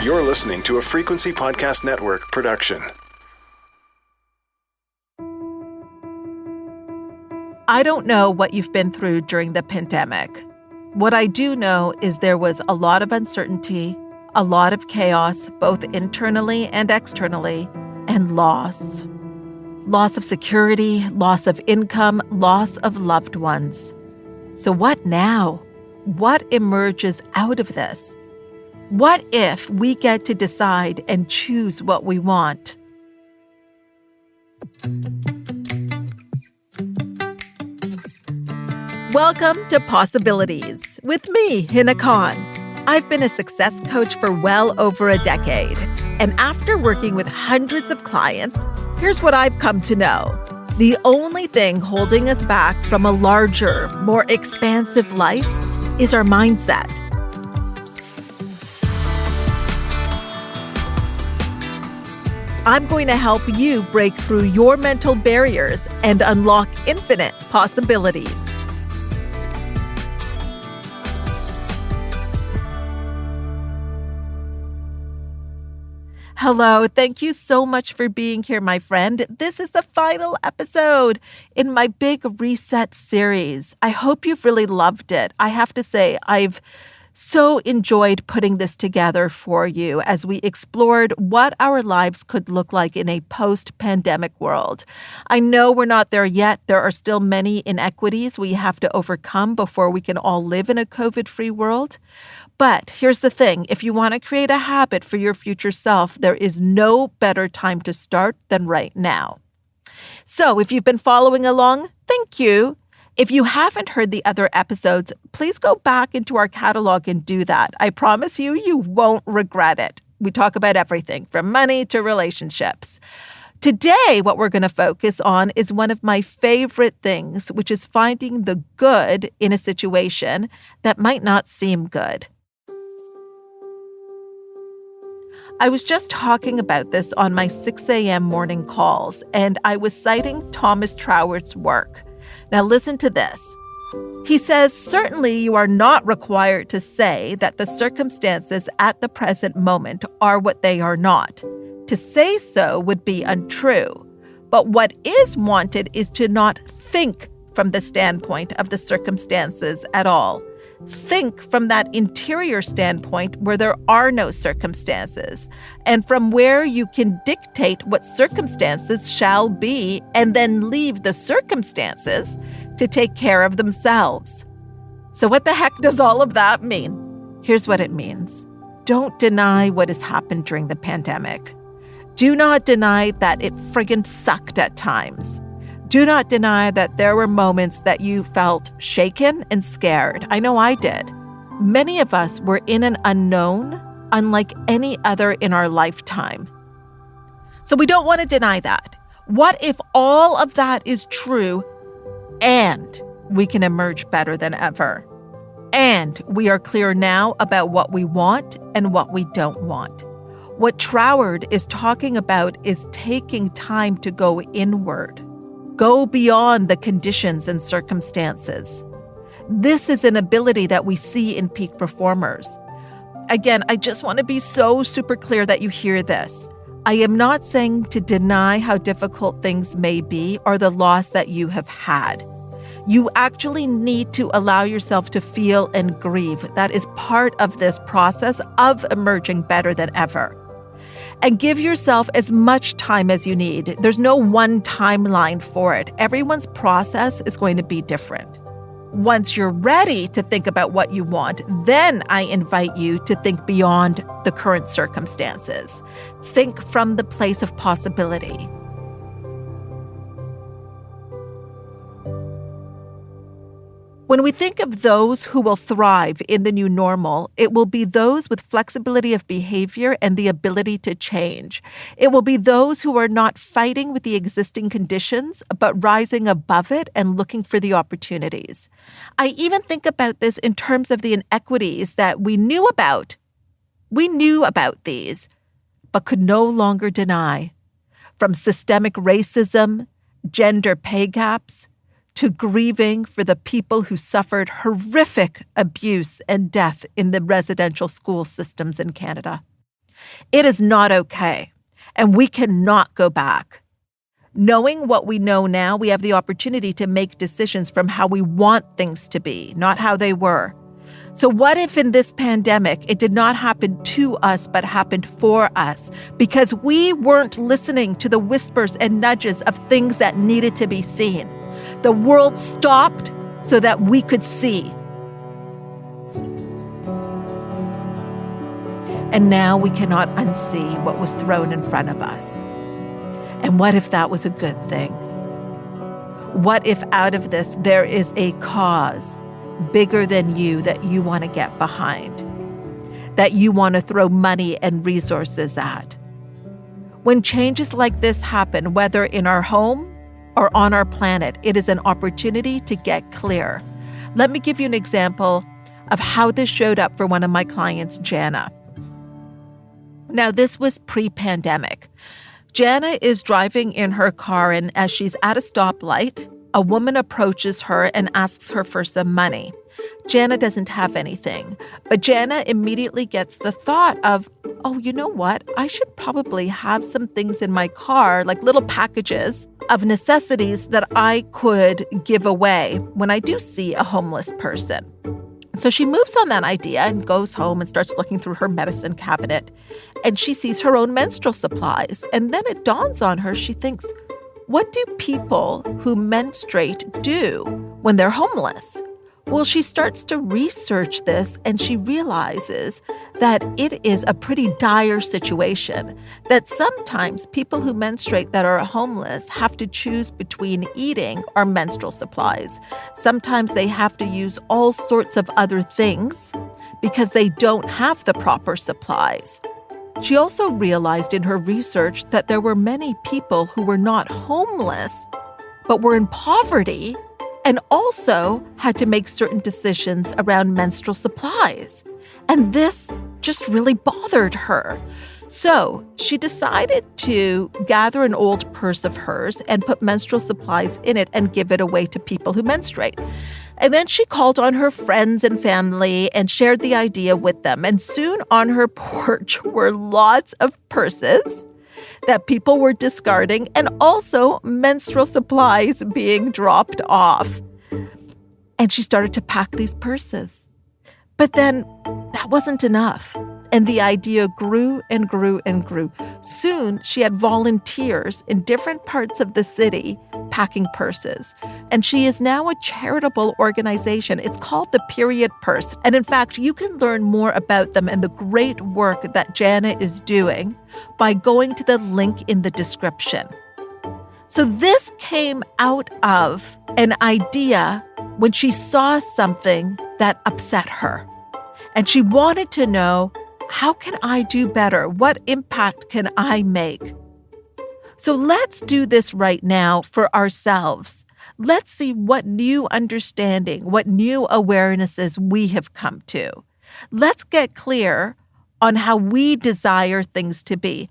You're listening to a Frequency Podcast Network production. I don't know what you've been through during the pandemic. What I do know is there was a lot of uncertainty, a lot of chaos, both internally and externally, and loss. Loss of security, loss of income, loss of loved ones. So what now? What emerges out of this? What if we get to decide and choose what we want? Welcome to Possibilities with me, Hina Khan. I've been a success coach for well over a decade. And after working with hundreds of clients, here's what I've come to know. The only thing holding us back from a larger, more expansive life is our mindset. I'm going to help you break through your mental barriers and unlock infinite possibilities. Hello, thank you so much for being here, my friend. This is the final episode in my Big Reset series. I hope you've really loved it. I have to say, I've so enjoyed putting this together for you as we explored what our lives could look like in a post-pandemic world. I know we're not there yet. There are still many inequities we have to overcome before we can all live in a COVID-free world. But here's the thing, if you want to create a habit for your future self, there is no better time to start than right now. So if you've been following along, thank you. If you haven't heard the other episodes, please go back into our catalog and do that. I promise you, you won't regret it. We talk about everything from money to relationships. Today, what we're going to focus on is one of my favorite things, which is finding the good in a situation that might not seem good. I was just talking about this on my 6 a.m. morning calls, and I was citing Thomas Trower's work. Now listen to this. He says, certainly you are not required to say that the circumstances at the present moment are what they are not. To say so would be untrue. But what is wanted is to not think from the standpoint of the circumstances at all. Think from that interior standpoint where there are no circumstances, and from where you can dictate what circumstances shall be and then leave the circumstances to take care of themselves. So what the heck does all of that mean? Here's what it means. Don't deny what has happened during the pandemic. Do not deny that it friggin' sucked at times. Do not deny that there were moments that you felt shaken and scared. I know I did. Many of us were in an unknown, unlike any other in our lifetime. So we don't want to deny that. What if all of that is true and we can emerge better than ever? And we are clear now about what we want and what we don't want. What Trower is talking about is taking time to go inward. Go beyond the conditions and circumstances. This is an ability that we see in peak performers. Again, I just want to be so super clear that you hear this. I am not saying to deny how difficult things may be or the loss that you have had. You actually need to allow yourself to feel and grieve. That is part of this process of emerging better than ever. And give yourself as much time as you need. There's no one timeline for it. Everyone's process is going to be different. Once you're ready to think about what you want, then I invite you to think beyond the current circumstances. Think from the place of possibility. When we think of those who will thrive in the new normal, it will be those with flexibility of behavior and the ability to change. It will be those who are not fighting with the existing conditions, but rising above it and looking for the opportunities. I even think about this in terms of the inequities that we knew about. We knew about these, but could no longer deny. From systemic racism, gender pay gaps, to grieving for the people who suffered horrific abuse and death in the residential school systems in Canada. It is not okay, and we cannot go back. Knowing what we know now, we have the opportunity to make decisions from how we want things to be, not how they were. So what if in this pandemic, it did not happen to us, but happened for us because we weren't listening to the whispers and nudges of things that needed to be seen? The world stopped so that we could see. And now we cannot unsee what was thrown in front of us. And what if that was a good thing? What if out of this there is a cause bigger than you that you want to get behind, that you want to throw money and resources at? When changes like this happen, whether in our home or on our planet, it is an opportunity to get clear. Let me give you an example of how this showed up for one of my clients, Jana. Now, this was pre-pandemic. Jana is driving in her car, and as she's at a stoplight, a woman approaches her and asks her for some money. Jana doesn't have anything, but Jana immediately gets the thought of, oh, you know what? I should probably have some things in my car, like little packages of necessities that I could give away when I do see a homeless person. So she moves on that idea and goes home and starts looking through her medicine cabinet, and she sees her own menstrual supplies. And then it dawns on her, she thinks, what do people who menstruate do when they're homeless? Well, she starts to research this, and she realizes that it is a pretty dire situation, that sometimes people who menstruate that are homeless have to choose between eating or menstrual supplies. Sometimes they have to use all sorts of other things because they don't have the proper supplies. She also realized in her research that there were many people who were not homeless, but were in poverty and also had to make certain decisions around menstrual supplies. And this just really bothered her. So she decided to gather an old purse of hers and put menstrual supplies in it and give it away to people who menstruate. And then she called on her friends and family and shared the idea with them. And soon on her porch were lots of purses that people were discarding and also menstrual supplies being dropped off. And she started to pack these purses. But then that wasn't enough. And the idea grew and grew and grew. Soon, she had volunteers in different parts of the city packing purses. And she is now a charitable organization. It's called the Period Purse. And in fact, you can learn more about them and the great work that Jana is doing by going to the link in the description. So this came out of an idea when she saw something that upset her. And she wanted to know, how can I do better? What impact can I make? So let's do this right now for ourselves. Let's see what new understanding, what new awarenesses we have come to. Let's get clear on how we desire things to be.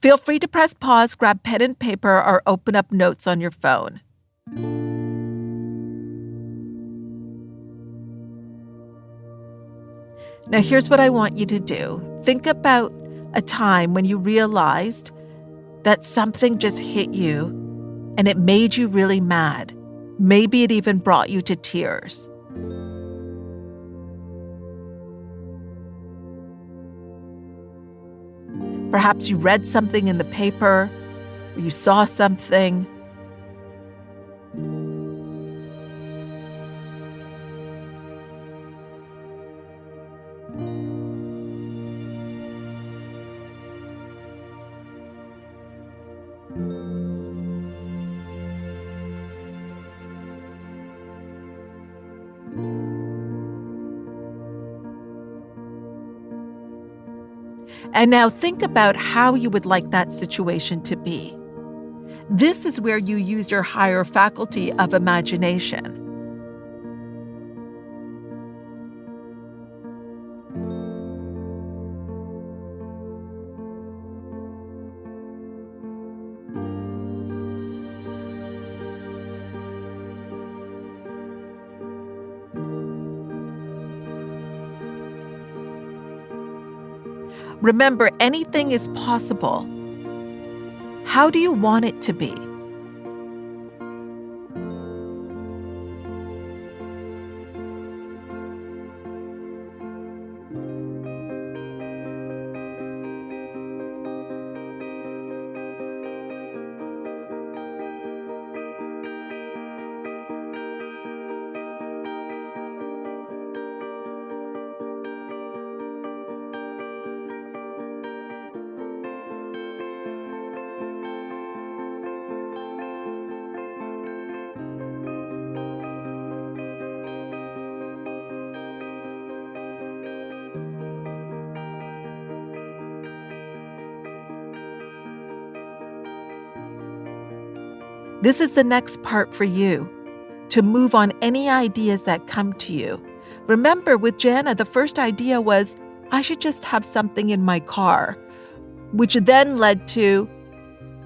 Feel free to press pause, grab pen and paper, or open up notes on your phone. Now, here's what I want you to do. Think about a time when you realized that something just hit you and it made you really mad. Maybe it even brought you to tears. Perhaps you read something in the paper, or you saw something. And now think about how you would like that situation to be. This is where you use your higher faculty of imagination. Remember, anything is possible. How do you want it to be? This is the next part for you, to move on any ideas that come to you. Remember, with Jana, the first idea was, I should just have something in my car, which then led to,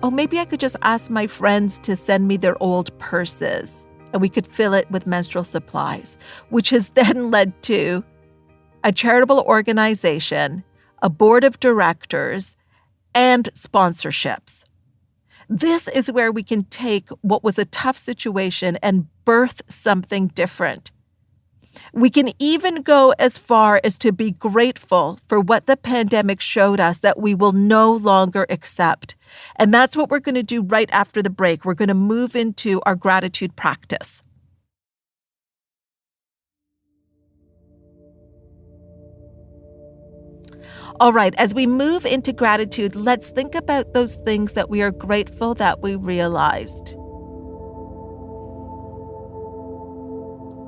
oh, maybe I could just ask my friends to send me their old purses, and we could fill it with menstrual supplies, which has then led to a charitable organization, a board of directors, and sponsorships. This is where we can take what was a tough situation and birth something different. We can even go as far as to be grateful for what the pandemic showed us that we will no longer accept. And that's what we're going to do right after the break. We're going to move into our gratitude practice. All right, as we move into gratitude, let's think about those things that we are grateful that we realized.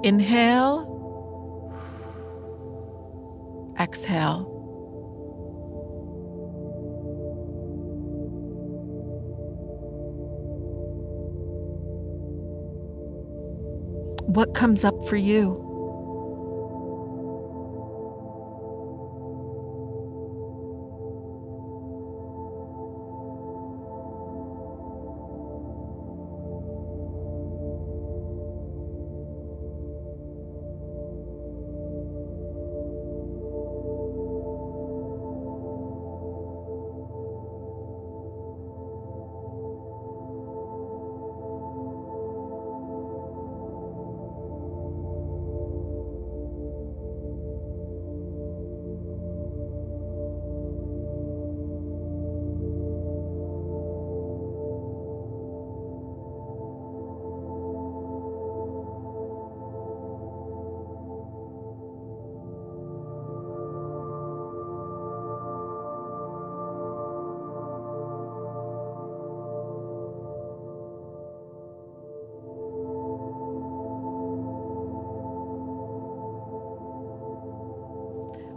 Inhale. Exhale. What comes up for you?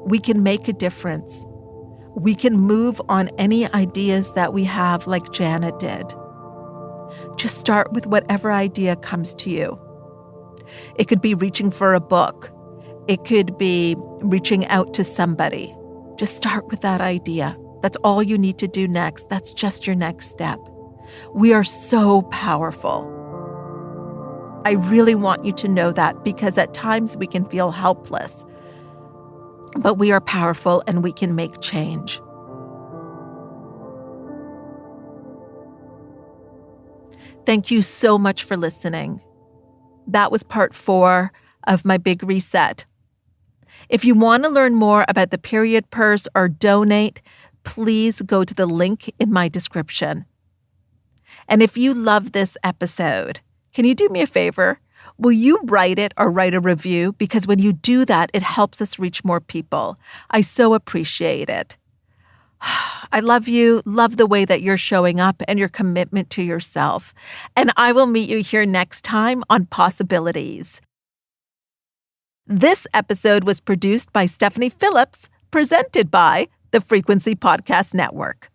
We can make a difference. We can move on any ideas that we have like Jana did. Just start with whatever idea comes to you. It could be reaching for a book. It could be reaching out to somebody. Just start with that idea. That's all you need to do next. That's just your next step. We are so powerful. I really want you to know that, because at times we can feel helpless. But we are powerful and we can make change. Thank you so much for listening. That was part 4 of my big reset. If you want to learn more about the period purse or donate, please go to the link in my description. And if you love this episode, can you do me a favor? Will you write it or write a review? Because when you do that, it helps us reach more people. I so appreciate it. I love you, love the way that you're showing up and your commitment to yourself. And I will meet you here next time on Possibilities. This episode was produced by Stephanie Phillips, presented by the Frequency Podcast Network.